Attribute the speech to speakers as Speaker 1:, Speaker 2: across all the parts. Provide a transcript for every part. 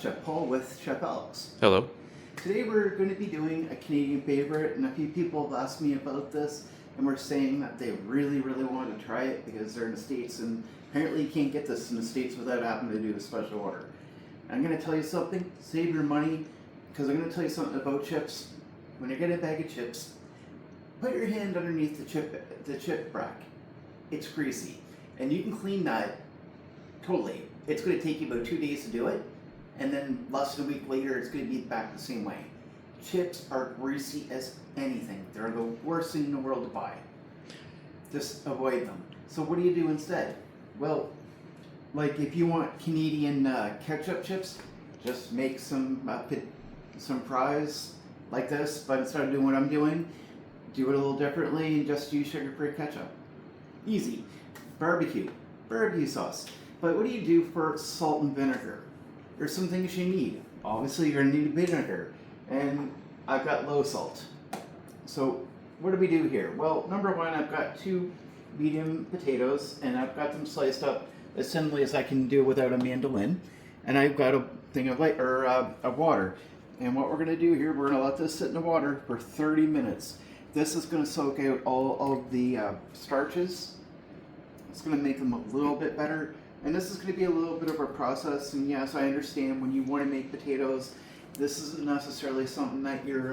Speaker 1: Chef Paul with Chef Alex.
Speaker 2: Hello.
Speaker 1: Today we're going to be doing a Canadian favorite, and a few people have asked me about this, and we're saying that they really want to try it because they're in the States, and apparently you can't get this in the States without having to do a special order. I'm going to tell you something, save your money, because I'm going to tell you something about chips. When you get a bag of chips, put your hand underneath the chip rack. It's greasy, and you can clean that totally. It's going to take you about 2 days to do it, and then less than a week later, it's going to be back the same way. Chips are greasy as anything. They're the worst thing in the world to buy. Just avoid them. So what do you do instead? Well, like if you want Canadian ketchup chips, just make some fries like this, but instead of doing what I'm doing, do it a little differently and just use sugar-free ketchup. Easy. Barbecue sauce. But what do you do for salt and vinegar? There's some things you need. Obviously, you're going to need vinegar, and I've got low salt. So what do we do here? Well, number one, I've got 2 medium potatoes, and I've got them sliced up as thinly as I can do without a mandolin. And I've got a thing of water. And what we're going to do here, we're going to let this sit in the water for 30 minutes. This is going to soak out all of the starches. It's going to make them a little bit better. And this is going to be a little bit of a process. And yes, I understand when you want to make potatoes, this isn't necessarily something that you're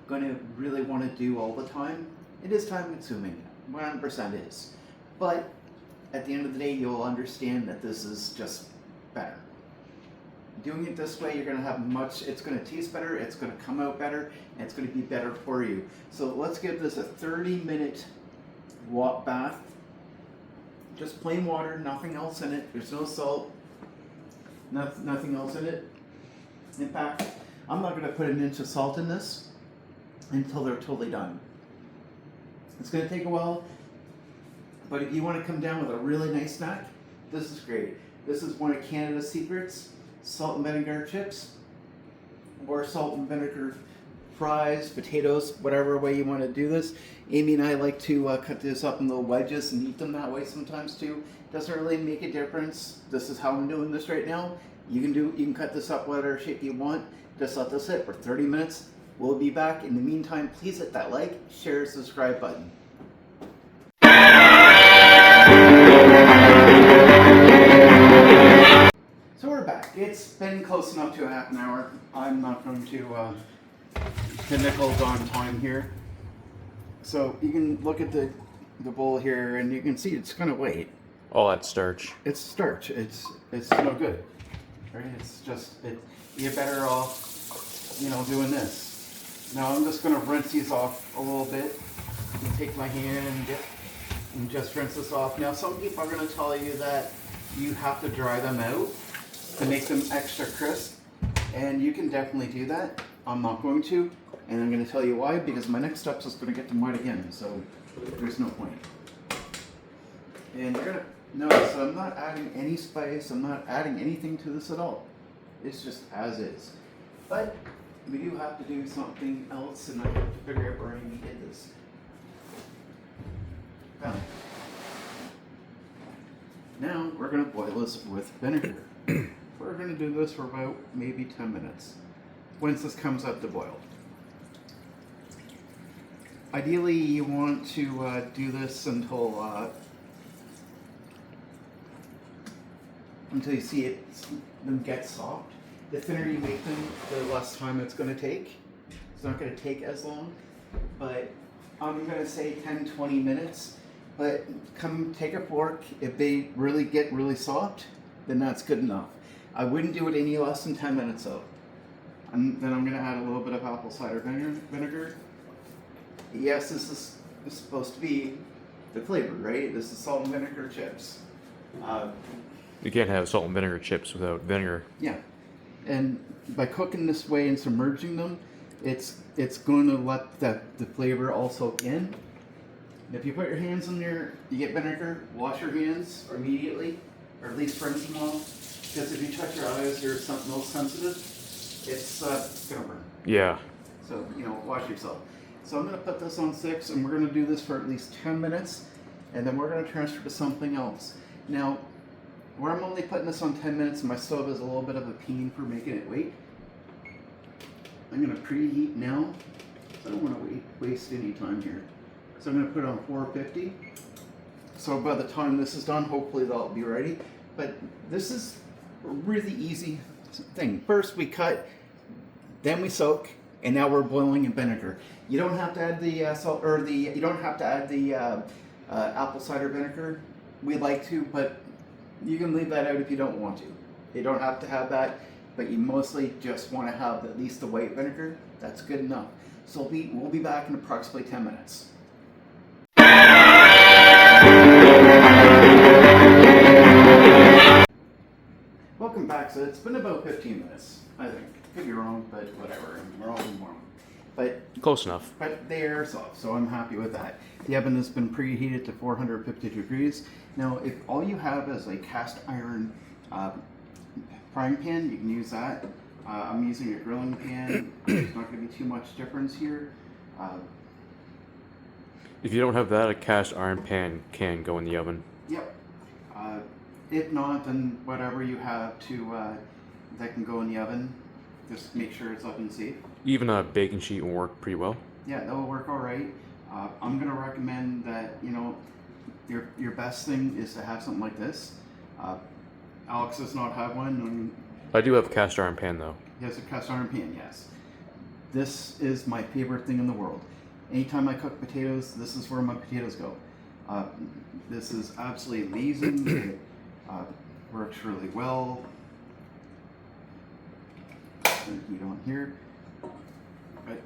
Speaker 1: going to really want to do all the time. It is time consuming, 100% is. But at the end of the day, you'll understand that this is just better. Doing it this way, you're going to have it's going to taste better, it's going to come out better, and it's going to be better for you. So let's give this a 30-minute bath. Just plain water, nothing else in it. There's no salt, nothing else in it. In fact, I'm not going to put an inch of salt in this until they're totally done. It's going to take a while, but if you want to come down with a really nice snack, this is great. This is one of Canada's secrets. Salt and vinegar chips, or salt and vinegar fries, potatoes, whatever way you want to do this. Amy and I like to cut this up in little wedges and eat them that way sometimes too. Doesn't really make a difference. This is how I'm doing this right now. You can cut this up whatever shape you want. Just let this sit for 30 minutes. We'll be back. In the meantime, please hit that like, share, subscribe button. So we're back. It's been close enough to a half an hour. I'm not going to nickels on time here. So you can look at the bowl here, and you can see it's kind of white.
Speaker 2: All that starch.
Speaker 1: It's starch. It's no good, right? It's just you're better off, doing this. Now I'm just going to rinse these off a little bit. And take my hand and just rinse this off. Now some people are going to tell you that you have to dry them out to make them extra crisp, and you can definitely do that. I'm not going to, and I'm going to tell you why, because my next step is going to get them wet again, so there's no point. And you're going to notice that I'm not adding any spice, I'm not adding anything to this at all. It's just as is. But we do have to do something else, and I have to figure out where Amy did this. Now we're going to boil this with vinegar. We're going to do this for about maybe 10 minutes once this comes up to boil. Ideally, you want to do this until you see them get soft. The thinner you make them, the less time it's going to take. It's not going to take as long, but I'm going to say 10-20 minutes. But come take a fork. If they really get really soft, then that's good enough. I wouldn't do it any less than 10 minutes though. And then I'm going to add a little bit of apple cider vinegar. Yes, this is supposed to be the flavor, right? This is salt and vinegar chips.
Speaker 2: You can't have salt and vinegar chips without vinegar.
Speaker 1: Yeah. And by cooking this way and submerging them, it's going to let the flavor all soak in. If you put your hands in there, you get vinegar, wash your hands immediately, or at least rinse them off. Because if you touch your eyes, you're something else sensitive, it's going to burn.
Speaker 2: Yeah.
Speaker 1: So, wash yourself. So I'm going to put this on 6, and we're going to do this for at least 10 minutes, and then we're going to transfer to something else. Now, where I'm only putting this on 10 minutes and my stove is a little bit of a pain for making it wait, I'm going to preheat now. So I don't want to waste any time here. So I'm going to put it on 450. So by the time this is done, hopefully that'll be ready. But this is a really easy thing. First we cut, then we soak, and now we're boiling in vinegar. You don't have to add the salt, or you don't have to add the apple cider vinegar. We like to, but you can leave that out if you don't want to. You don't have to have that, but you mostly just want to have at least the white vinegar. That's good enough. So we'll be back in approximately 10 minutes. Welcome back. So it's been about 15 minutes, I think. Could be wrong, but whatever. I'm wrong. But
Speaker 2: Close enough.
Speaker 1: But they are soft, so I'm happy with that. The oven has been preheated to 450 degrees. Now, if all you have is a cast iron frying pan, you can use that. I'm using a grilling pan. There's not going to be too much difference here.
Speaker 2: If you don't have that, a cast iron pan can go in the oven.
Speaker 1: Yep. If not, then whatever you have to that can go in the oven. Just make sure it's oven safe.
Speaker 2: Even a baking sheet will work pretty well.
Speaker 1: Yeah, that will work all right. I'm gonna recommend that, you know, your best thing is to have something like this. Alex does not have one.
Speaker 2: I do have a cast iron pan though.
Speaker 1: He has a cast iron pan, yes. This is my favorite thing in the world. Anytime I cook potatoes, this is where my potatoes go. This is absolutely amazing. It works really well. Heat on here. But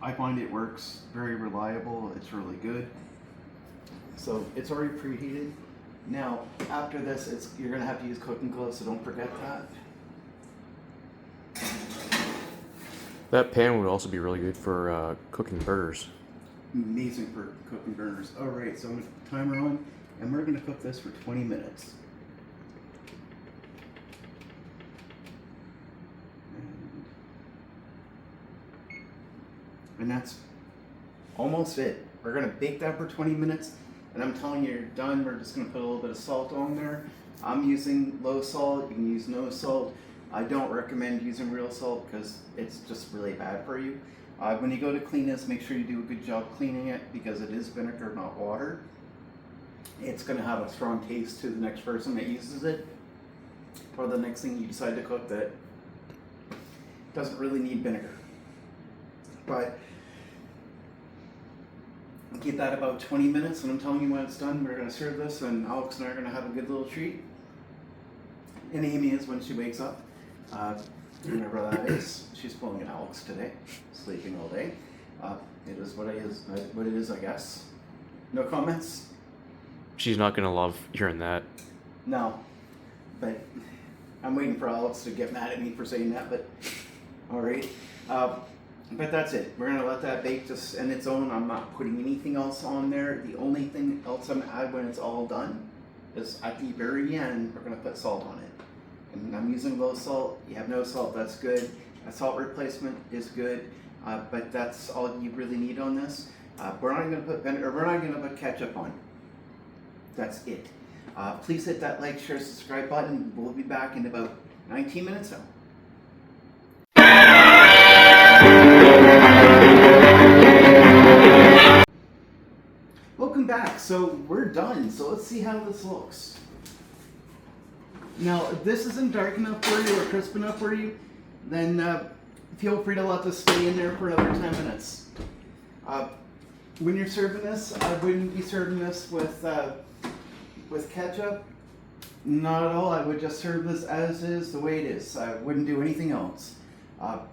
Speaker 1: I find it works very reliable. It's really good. So it's already preheated. Now after this, you're gonna have to use cooking gloves, so don't forget that.
Speaker 2: That pan would also be really good for cooking burgers.
Speaker 1: Amazing for cooking burgers. All right, so I'm gonna put the timer on, and we're gonna cook this for 20 minutes. And that's almost it. We're gonna bake that for 20 minutes, and I'm telling you, you're done. We're just gonna put a little bit of salt on there. I'm using low salt. You can use no salt. I don't recommend using real salt because it's just really bad for you. When you go to clean this, make sure you do a good job cleaning it because it is vinegar, not water. It's gonna have a strong taste to the next person that uses it, or the next thing you decide to cook that doesn't really need vinegar. But keep that about 20 minutes, and I'm telling you when it's done, we're going to serve this, and Alex and I are going to have a good little treat. And Amy is when she wakes up. Whenever that is. She's pulling an Alex today, sleeping all day. It is what it is, I guess. No comments?
Speaker 2: She's not gonna love hearing that.
Speaker 1: No. But I'm waiting for Alex to get mad at me for saying that, but alright. But that's it. We're gonna let that bake just on its own. I'm not putting anything else on there. The only thing else I'm gonna add when it's all done is at the very end, we're gonna put salt on it. And I'm using low salt. You have no salt, that's good. A salt replacement is good, but that's all you really need on this. We're not gonna put vinegar, we're not gonna put ketchup on. That's it. Please hit that like, share, subscribe button. We'll be back in about 19 minutes now. Welcome back. So we're done. So let's see how this looks. Now, if this isn't dark enough for you or crisp enough for you, then feel free to let this stay in there for another 10 minutes. When you're serving this, I wouldn't be serving this with ketchup. Not at all. I would just serve this as is, the way it is. I wouldn't do anything else.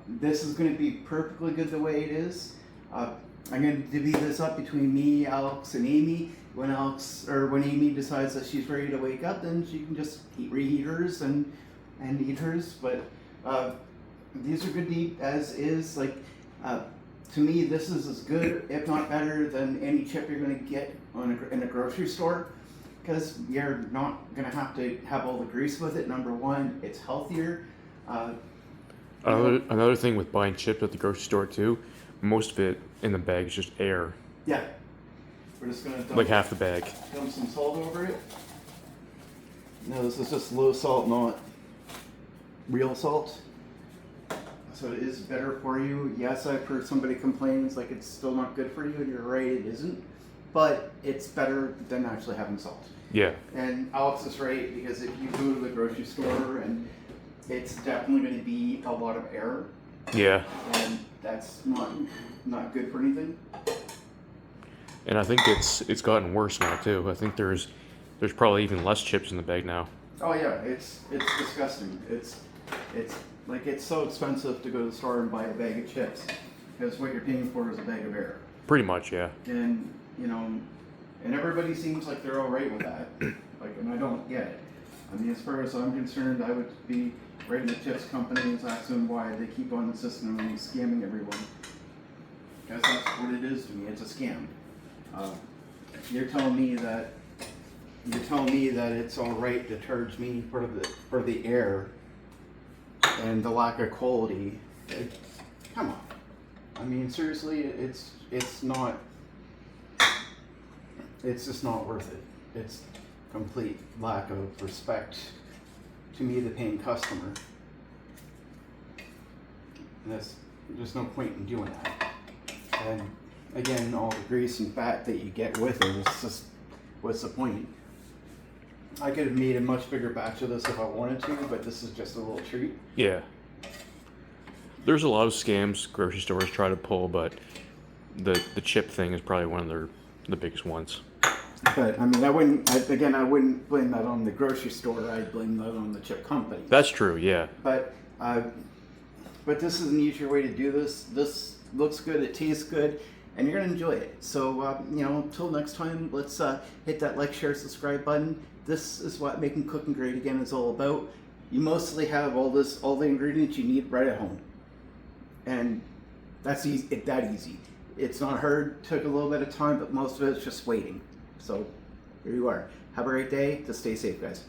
Speaker 1: This is going to be perfectly good the way it is. I'm going to divvy this up between me, Alex, and Amy. When Amy decides that she's ready to wake up, then she can just reheat hers and eat hers. But these are good to eat as is. Like to me, this is as good, if not better, than any chip you're going to get in a grocery store, because you're not going to have all the grease with it. Number one, it's healthier.
Speaker 2: Another thing with buying chips at the grocery store too, most of it in the bag is just air.
Speaker 1: Yeah. We're just going to
Speaker 2: like half the bag.
Speaker 1: Dump some salt over it. No, this is just low salt, not real salt. So it is better for you. Yes, I've heard somebody complain it's like it's still not good for you, and you're right, it isn't. But it's better than actually having salt.
Speaker 2: Yeah.
Speaker 1: And Alex is right, because if you go to the grocery store, and it's definitely going to be a lot of air,
Speaker 2: Yeah.
Speaker 1: and that's not good for anything.
Speaker 2: And I think it's gotten worse now too. I think there's probably even less chips in the bag now.
Speaker 1: Oh yeah, it's disgusting. It's like it's so expensive to go to the store and buy a bag of chips, because what you're paying for is a bag of air.
Speaker 2: Pretty much, yeah.
Speaker 1: And and everybody seems like they're all right with that. Like, and I don't get it. I mean, as far as I'm concerned, I would be writing the chips companies, asking why they keep on insisting on scamming everyone. Because that's what it is to me. It's a scam. You're telling me that it's all right to charge me for the air and the lack of quality. Come on. I mean, seriously, it's not. It's just not worth it. It's complete lack of respect to me, the paying customer. And there's no point in doing that. And again, all the grease and fat that you get with it is just, what's the point? I could have made a much bigger batch of this if I wanted to, but this is just a little treat.
Speaker 2: Yeah. There's a lot of scams grocery stores try to pull, but the chip thing is probably one of the biggest ones.
Speaker 1: But I mean, I wouldn't blame that on the grocery store. I'd blame that on the chip company.
Speaker 2: That's true, yeah.
Speaker 1: But this is an easier way to do this. This looks good, it tastes good, and you're gonna enjoy it. So until next time, let's hit that like, share, subscribe button. This is what making cooking great again is all about. You mostly have all the ingredients you need right at home, and that's easy. That easy. It's not hard. Took a little bit of time, but most of it's just waiting. So here you are. Have a great day. Just stay safe, guys.